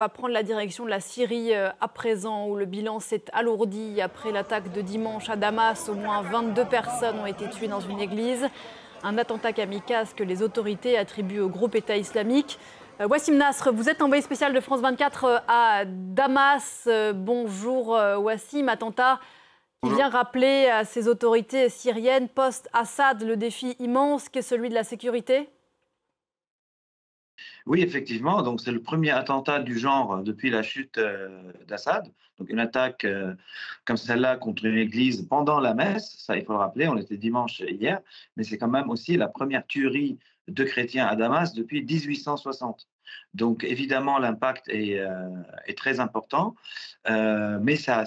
On va prendre la direction de la Syrie à présent, où le bilan s'est alourdi après l'attaque de dimanche à Damas. Au moins 22 personnes ont été tuées dans une église. Un attentat kamikaze que les autorités attribuent au groupe État islamique. Wassim Nasr, vous êtes envoyé spécial de France 24 à Damas. Bonjour Wassim, attentat qui Bonjour. vient rappeler à ces autorités syriennes post-Assad le défi immense qu'est celui de la sécurité. Oui, effectivement, donc c'est le premier attentat du genre depuis la chute d'Assad. Donc une attaque comme celle-là contre une église pendant la messe, ça il faut le rappeler, on était dimanche hier, mais c'est quand même aussi la première tuerie de chrétiens à Damas depuis 1860. Donc évidemment l'impact est très important, mais ça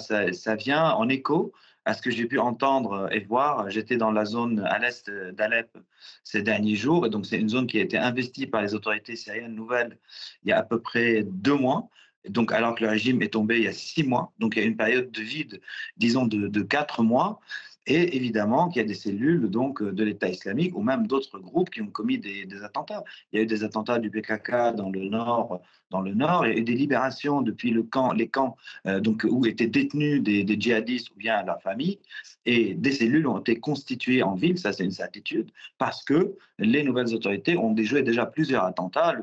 vient en écho à ce que j'ai pu entendre et voir. J'étais dans la zone à l'est d'Alep ces derniers jours, et donc c'est une zone qui a été investie par les autorités syriennes nouvelles il y a à peu près 2 mois. Et donc, alors que le régime est tombé il y a 6 mois, donc il y a une période de vide, disons, de 4 mois, et évidemment qu'il y a des cellules donc, de l'État islamique ou même d'autres groupes qui ont commis des attentats. Il y a eu des attentats du PKK dans le nord, il y a eu des libérations depuis les camps donc, où étaient détenus des djihadistes ou bien leurs familles, et des cellules ont été constituées en ville, ça c'est une certitude, parce que les nouvelles autorités ont déjoué déjà plusieurs attentats.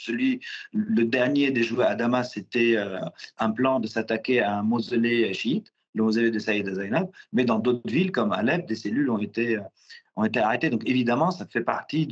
Le dernier déjoué à Damas, c'était un plan de s'attaquer à un mausolée chiite, le mausolée de Saïd Zainab, mais dans d'autres villes comme Alep, des cellules ont été arrêtées. Donc évidemment, ça fait partie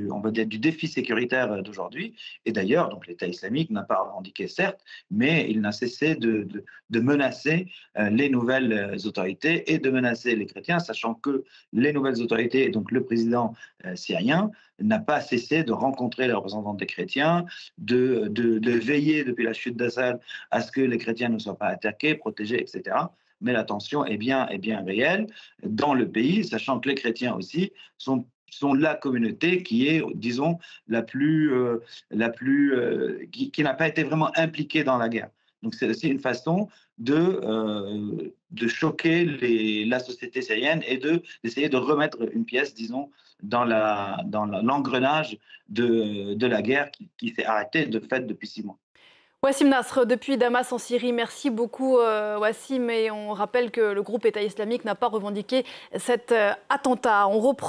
on va dire, du défi sécuritaire d'aujourd'hui. Et d'ailleurs, donc l'État islamique n'a pas revendiqué, certes, mais il n'a cessé de menacer les nouvelles autorités et de menacer les chrétiens, sachant que les nouvelles autorités, donc le président syrien, n'a pas cessé de rencontrer les représentants des chrétiens, de veiller depuis la chute d'Assad à ce que les chrétiens ne soient pas attaqués, protégés, etc. Mais la tension est bien réelle dans le pays, sachant que les chrétiens aussi sont la communauté qui est, disons, qui n'a pas été vraiment impliquée dans la guerre. Donc c'est aussi une façon de choquer la société syrienne et d'essayer de remettre une pièce, disons, dans l'engrenage de la guerre qui s'est arrêtée de fait depuis 6 mois. Wassim Nasr, depuis Damas en Syrie, merci beaucoup Wassim. Et on rappelle que le groupe État islamique n'a pas revendiqué cet attentat. On reprend